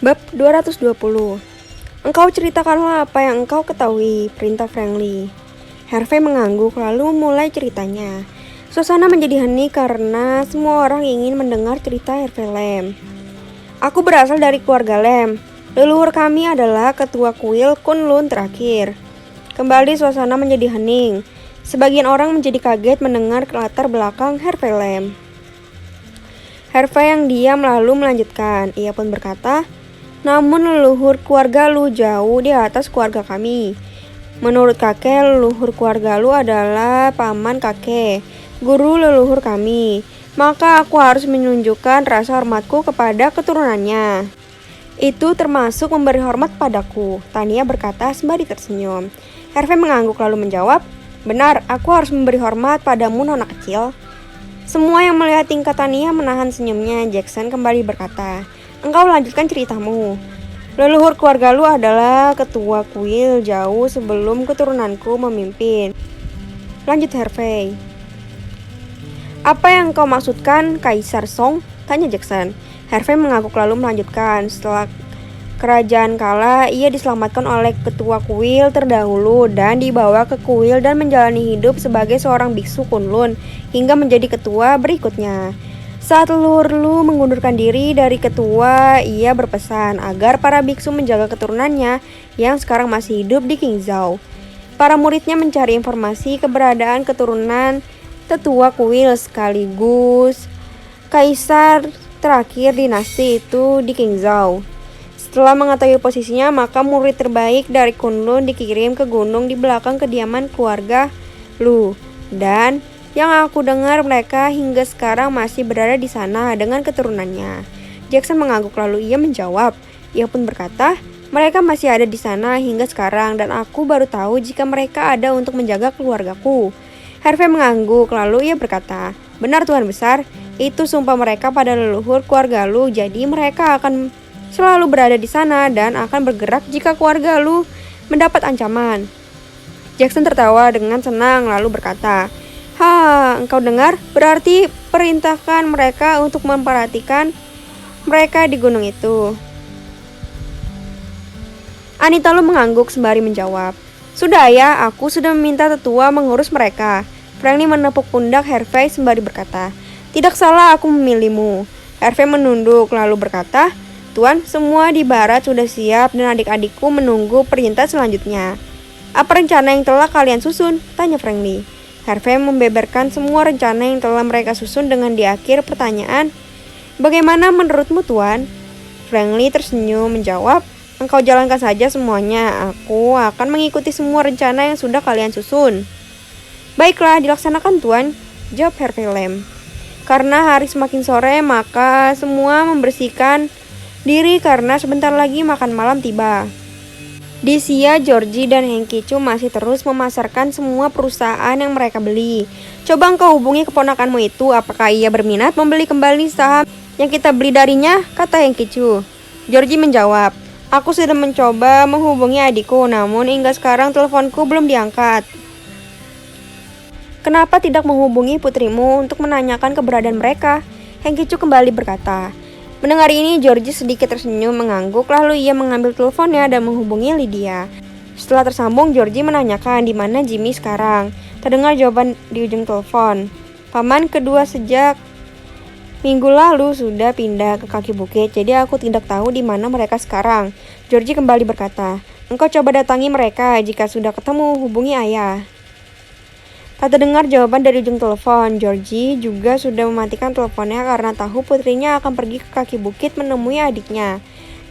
Bab 220. Engkau ceritakanlah apa yang engkau ketahui, perintah Frankly. Harvey mengangguk lalu mulai ceritanya. Suasana menjadi hening karena semua orang ingin mendengar cerita Harvey Lamb. Aku berasal dari keluarga Lamb. Leluhur kami adalah ketua kuil Kunlun terakhir. Kembali suasana menjadi hening. Sebagian orang menjadi kaget mendengar latar belakang Harvey Lamb. Harvey yang diam lalu melanjutkan. Ia pun berkata, namun leluhur keluarga lu jauh di atas keluarga kami. Menurut kakek, leluhur keluarga lu adalah paman kakek, guru leluhur kami. Maka aku harus menunjukkan rasa hormatku kepada keturunannya. Itu termasuk memberi hormat padaku, Tania berkata sembari tersenyum. Harvey mengangguk lalu menjawab, benar, aku harus memberi hormat padamu nona kecil. Semua yang melihat tingkah Tania menahan senyumnya. Jackson kembali berkata, engkau lanjutkan ceritamu. Leluhur keluarga lu adalah ketua kuil jauh sebelum keturunanku memimpin. Lanjut Harvey. Apa yang kau maksudkan, Kaisar Song? Tanya Jackson. Harvey mengangguk lalu melanjutkan. Setelah kerajaan kalah, ia diselamatkan oleh ketua kuil terdahulu dan dibawa ke kuil dan menjalani hidup sebagai seorang biksu Kunlun hingga menjadi ketua berikutnya. Saat leluhur Lu mengundurkan diri dari ketua, ia berpesan agar para biksu menjaga keturunannya yang sekarang masih hidup di Qingzhou. Para muridnya mencari informasi keberadaan keturunan tetua kuil sekaligus kaisar terakhir dinasti itu di Qingzhou. Setelah mengetahui posisinya, maka murid terbaik dari Kunlun dikirim ke gunung di belakang kediaman keluarga Lu. Dan yang aku dengar mereka hingga sekarang masih berada di sana dengan keturunannya. Jackson mengangguk lalu ia menjawab. Ia pun berkata, mereka masih ada di sana hingga sekarang dan aku baru tahu jika mereka ada untuk menjaga keluargaku. Harvey mengangguk lalu ia berkata, benar Tuan Besar, itu sumpah mereka pada leluhur keluarga Lu, jadi mereka akan selalu berada di sana dan akan bergerak jika keluarga Lu mendapat ancaman. Jackson tertawa dengan senang lalu berkata, engkau dengar? Berarti perintahkan mereka untuk memperhatikan mereka di gunung itu. Anita Lu mengangguk sembari menjawab, sudah ya, aku sudah meminta tetua mengurus mereka. Frankly menepuk pundak Harvey sembari berkata, tidak salah aku memilihmu. Harvey menunduk lalu berkata, Tuan, semua di barat sudah siap dan adik-adikku menunggu perintah selanjutnya. Apa rencana yang telah kalian susun? Tanya Frankly. Harvey membeberkan semua rencana yang telah mereka susun dengan di akhir pertanyaan, bagaimana menurutmu Tuan? Frankly tersenyum menjawab, engkau jalankan saja semuanya, aku akan mengikuti semua rencana yang sudah kalian susun. Baiklah, dilaksanakan Tuan, jawab Harvey Lamb. Karena hari semakin sore, maka semua membersihkan diri karena sebentar lagi makan malam tiba. Di Xia, Georgie dan Hengki Chu masih terus memasarkan semua perusahaan yang mereka beli. Coba engkau hubungi keponakanmu itu, apakah ia berminat membeli kembali saham yang kita beli darinya? Kata Hengki Chu. Georgie menjawab, aku sudah mencoba menghubungi adikku, namun hingga sekarang teleponku belum diangkat. Kenapa tidak menghubungi putrimu untuk menanyakan keberadaan mereka? Hengki Chu kembali berkata. Mendengar ini, Georgie sedikit tersenyum mengangguk, lalu ia mengambil teleponnya dan menghubungi Lydia. Setelah tersambung, Georgie menanyakan di mana Jimmy sekarang. Terdengar jawaban di ujung telepon. Paman kedua sejak minggu lalu sudah pindah ke kaki bukit, jadi aku tidak tahu di mana mereka sekarang. Georgie kembali berkata, engkau coba datangi mereka, jika sudah ketemu, hubungi ayah. Tak terdengar jawaban dari ujung telepon. Georgie juga sudah mematikan teleponnya karena tahu putrinya akan pergi ke kaki bukit menemui adiknya.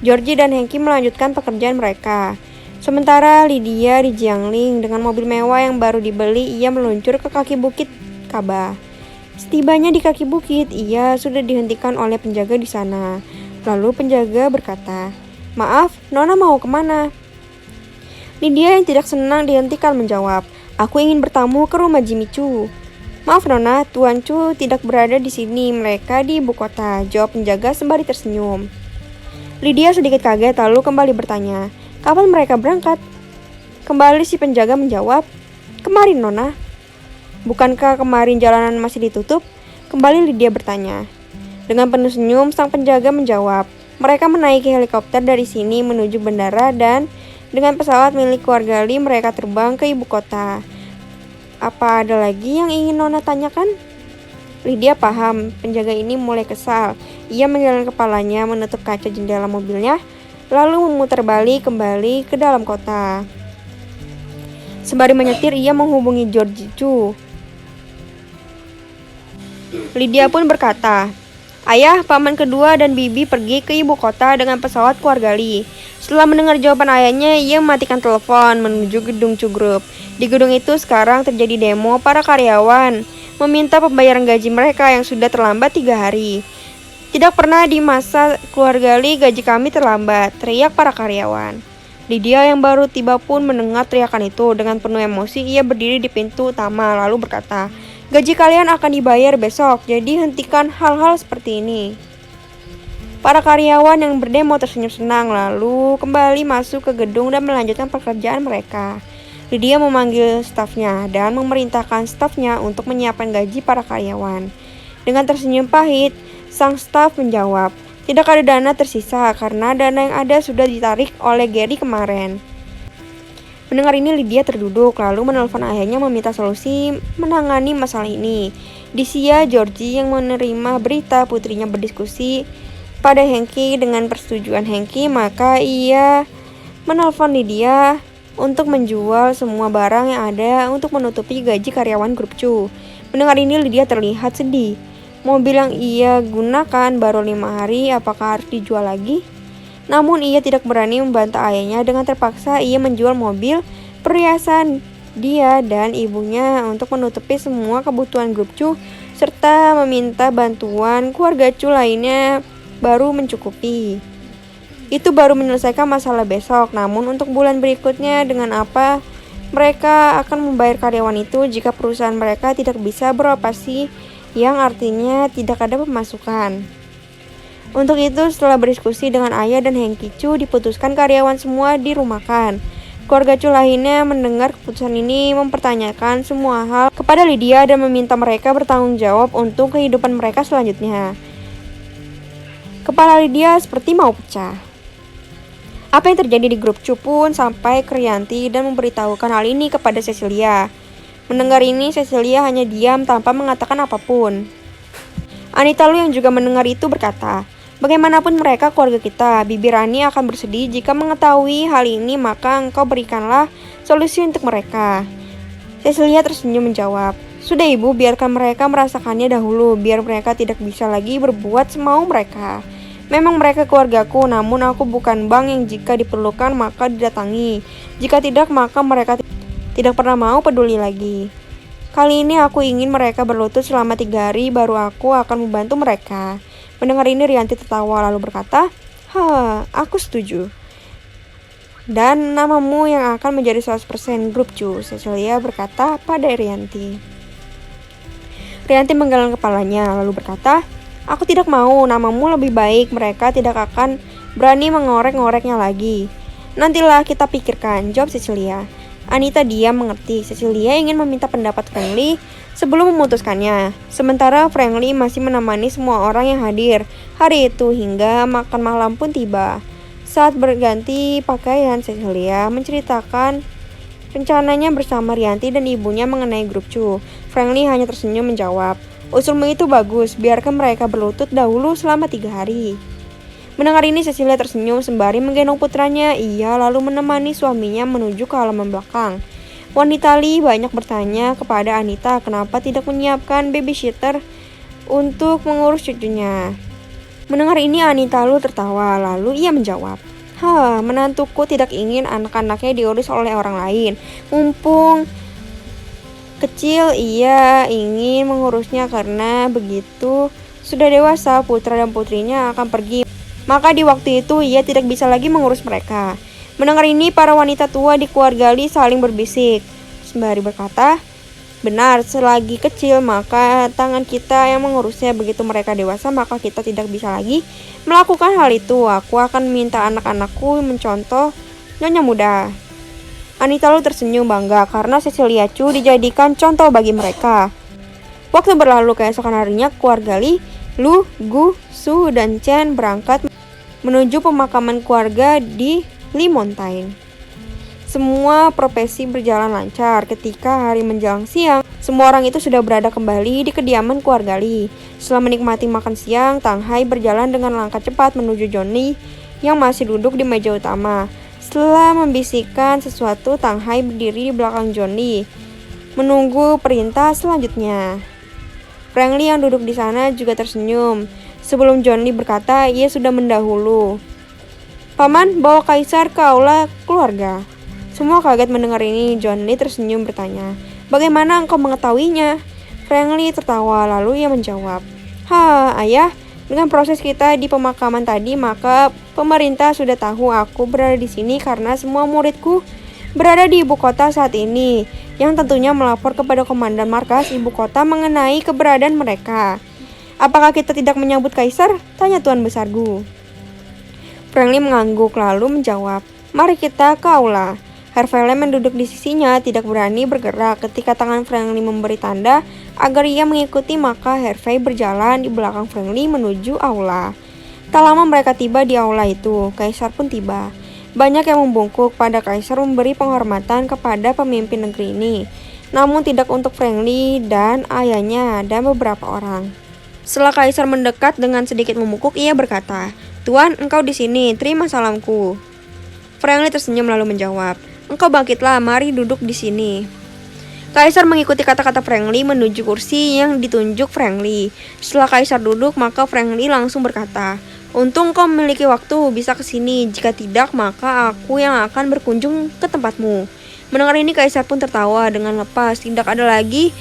Georgie dan Hengki melanjutkan pekerjaan mereka. Sementara Lydia di Jiangling dengan mobil mewah yang baru dibeli, ia meluncur ke kaki bukit Kaba. Setibanya di kaki bukit, ia sudah dihentikan oleh penjaga di sana. Lalu penjaga berkata, maaf, Nona mau kemana? Lydia yang tidak senang dihentikan menjawab, aku ingin bertamu ke rumah Jimmy Chu. Maaf Nona, Tuan Chu tidak berada di sini, mereka di ibu kota, jawab penjaga sembari tersenyum. Lydia sedikit kaget lalu kembali bertanya, kapan mereka berangkat? Kembali si penjaga menjawab, kemarin Nona. Bukankah kemarin jalanan masih ditutup? Kembali Lydia bertanya. Dengan penuh senyum, sang penjaga menjawab, Mereka menaiki helikopter dari sini menuju bandara dan dengan pesawat milik keluarga Lee mereka terbang ke ibu kota. Apa ada lagi yang ingin Nona tanyakan? Lydia paham, penjaga ini mulai kesal. Ia menggeleng kepalanya, menutup kaca jendela mobilnya, lalu memutar balik kembali ke dalam kota. Sembari menyetir, ia menghubungi George Chu. Lydia pun berkata, "Ayah, paman kedua dan bibi pergi ke ibu kota dengan pesawat keluarga Lee." Setelah mendengar jawaban ayahnya, ia mematikan telepon menuju gedung Chu Group. Di gedung itu sekarang terjadi demo para karyawan meminta pembayaran gaji mereka yang sudah terlambat 3 hari. Tidak pernah di masa keluarga Lee gaji kami terlambat, teriak para karyawan. Lydia yang baru tiba pun mendengar teriakan itu. Dengan penuh emosi, ia berdiri di pintu utama lalu berkata, "Gaji kalian akan dibayar besok, jadi hentikan hal-hal seperti ini." Para karyawan yang berdemo tersenyum senang lalu kembali masuk ke gedung dan melanjutkan pekerjaan mereka. Lydia memanggil stafnya dan memerintahkan stafnya untuk menyiapkan gaji para karyawan. Dengan tersenyum pahit, sang staf menjawab, "Tidak ada dana tersisa karena dana yang ada sudah ditarik oleh Gary kemarin." Mendengar ini, Lydia terduduk lalu menelpon ayahnya meminta solusi menangani masalah ini. Di Sia, Georgie yang menerima berita putrinya berdiskusi pada Hengki dengan persetujuan Hengki, maka ia menelpon Lydia untuk menjual semua barang yang ada untuk menutupi gaji karyawan grup Chu. Mendengar ini, Lydia terlihat sedih. Mobil yang ia gunakan baru 5 hari, apakah harus dijual lagi? Namun ia tidak berani membantah ayahnya. Dengan terpaksa ia menjual mobil, perhiasan dia dan ibunya untuk menutupi semua kebutuhan grup Chu, serta meminta bantuan keluarga Chu lainnya baru mencukupi. Itu baru menyelesaikan masalah besok, namun untuk bulan berikutnya dengan apa mereka akan membayar karyawan itu jika perusahaan mereka tidak bisa beroperasi, yang artinya tidak ada pemasukan. Untuk itu, setelah berdiskusi dengan ayah dan Hengki Chu, diputuskan karyawan semua dirumahkan. Keluarga Chu lainnya mendengar keputusan ini mempertanyakan semua hal kepada Lydia dan meminta mereka bertanggung jawab untuk kehidupan mereka selanjutnya. Kepala Lydia seperti mau pecah. Apa yang terjadi di grup Chu pun sampai ke Rianti dan memberitahukan hal ini kepada Cecilia. Mendengar ini, Cecilia hanya diam tanpa mengatakan apapun. Anita Lu yang juga mendengar itu berkata, "Bagaimanapun mereka keluarga kita, Bibi Rani akan bersedih jika mengetahui hal ini, maka engkau berikanlah solusi untuk mereka." Cecilia tersenyum menjawab, "Sudah ibu, biarkan mereka merasakannya dahulu, biar mereka tidak bisa lagi berbuat semau mereka. Memang mereka keluargaku, namun aku bukan bank yang jika diperlukan maka didatangi. Jika tidak, maka mereka tidak pernah mau peduli lagi. Kali ini aku ingin mereka berlutut selama 3 hari, baru aku akan membantu mereka." Mendengar ini, Rianti tertawa lalu berkata, Aku setuju. Dan namamu yang akan menjadi 100% grup Chu," Cecilia berkata pada Rianti. Rianti menggeleng kepalanya lalu berkata, "Aku tidak mau, namamu lebih baik, mereka tidak akan berani mengorek-ngoreknya lagi." "Nantilah kita pikirkan," jawab Cecilia. Anita diam mengerti. Cecilia ingin meminta pendapat Frankly sebelum memutuskannya. Sementara Frankly masih menemani semua orang yang hadir hari itu hingga makan malam pun tiba. Saat berganti pakaian, Cecilia menceritakan rencananya bersama Rianti dan ibunya mengenai grup Chu. Frankly hanya tersenyum menjawab, "Usulmu itu bagus, biarkan mereka berlutut dahulu selama 3 hari. Mendengar ini, Cecilia tersenyum sembari menggendong putranya. Ia lalu menemani suaminya menuju ke halaman belakang. Wanita Lee banyak bertanya kepada Anita kenapa tidak menyiapkan babysitter untuk mengurus cucunya. Mendengar ini, Anita Lu tertawa, lalu ia menjawab, menantuku tidak ingin anak-anaknya diurus oleh orang lain. Mumpung kecil, ia ingin mengurusnya karena begitu sudah dewasa, putra dan putrinya akan pergi. Maka di waktu itu ia tidak bisa lagi mengurus mereka." Mendengar ini, para wanita tua di keluarga Lee saling berbisik, sembari berkata, "Benar, selagi kecil maka tangan kita yang mengurusnya. Begitu mereka dewasa maka kita tidak bisa lagi melakukan hal itu. Aku akan minta anak-anakku mencontoh Nyonya Muda." Anita Lu tersenyum bangga karena Cecilia Chu dijadikan contoh bagi mereka. Waktu berlalu, keesokan harinya keluarga Lee, Lu, Gu, Su, dan Chen berangkat menuju pemakaman keluarga di Limontaine. Semua profesi berjalan lancar. Ketika hari menjelang siang, semua orang itu sudah berada kembali di kediaman keluarga Lee. Setelah menikmati makan siang, Tang Hai berjalan dengan langkah cepat menuju Johnny yang masih duduk di meja utama. Setelah membisikkan sesuatu, Tang Hai berdiri di belakang Johnny, menunggu perintah selanjutnya. Frank Lee yang duduk di sana juga tersenyum. Sebelum Johnny berkata, ia sudah mendahulu. Paman, bawa kaisar ke aula keluarga. Semua kaget mendengar ini. John Lee tersenyum bertanya, bagaimana engkau mengetahuinya? Frank Lee tertawa, lalu ia menjawab, ayah, dengan proses kita di pemakaman tadi, maka pemerintah sudah tahu aku berada di sini karena semua muridku berada di ibu kota saat ini, yang tentunya melapor kepada komandan markas ibu kota mengenai keberadaan mereka. Apakah kita tidak menyambut kaisar? Tanya Tuan Besar Gu. Frank Lee mengangguk lalu menjawab, mari kita ke aula. Harvey Lam yang duduk di sisinya tidak berani bergerak. Ketika tangan Frank Lee memberi tanda agar ia mengikuti, maka Harvey berjalan di belakang Frank Lee menuju aula. Tak lama mereka tiba di aula itu. Kaisar pun tiba. Banyak yang membungkuk pada kaisar memberi penghormatan kepada pemimpin negeri ini. Namun tidak untuk Frank Lee dan ayahnya dan beberapa orang. Setelah kaisar mendekat dengan sedikit memukuk, ia berkata, Tuan, engkau di sini, terima salamku. Frank Lee tersenyum lalu menjawab, engkau bangkitlah, mari duduk di sini. Kaisar mengikuti kata-kata Frank Lee menuju kursi yang ditunjuk Frank Lee. Setelah kaisar duduk, maka Frank Lee langsung berkata, untung kau memiliki waktu bisa ke sini. Jika tidak, maka aku yang akan berkunjung ke tempatmu. Mendengar ini, kaisar pun tertawa dengan lepas. Tidak ada lagi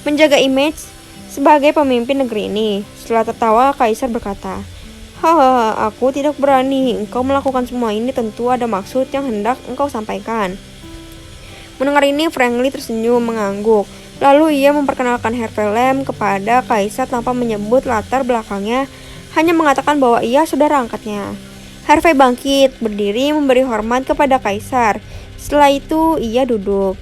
menjaga image sebagai pemimpin negeri ini. Setelah tertawa, kaisar berkata, aku tidak berani. Engkau melakukan semua ini tentu ada maksud yang hendak engkau sampaikan. Mendengar ini, Frank Lee tersenyum mengangguk. Lalu ia memperkenalkan Harvey Lam kepada kaisar tanpa menyebut latar belakangnya, hanya mengatakan bahwa ia saudara angkatnya. Harvey bangkit, berdiri memberi hormat kepada kaisar. Setelah itu, ia duduk.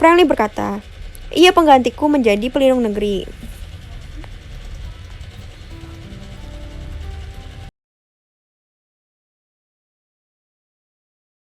Frank Lee berkata, ia penggantiku menjadi pelindung negeri.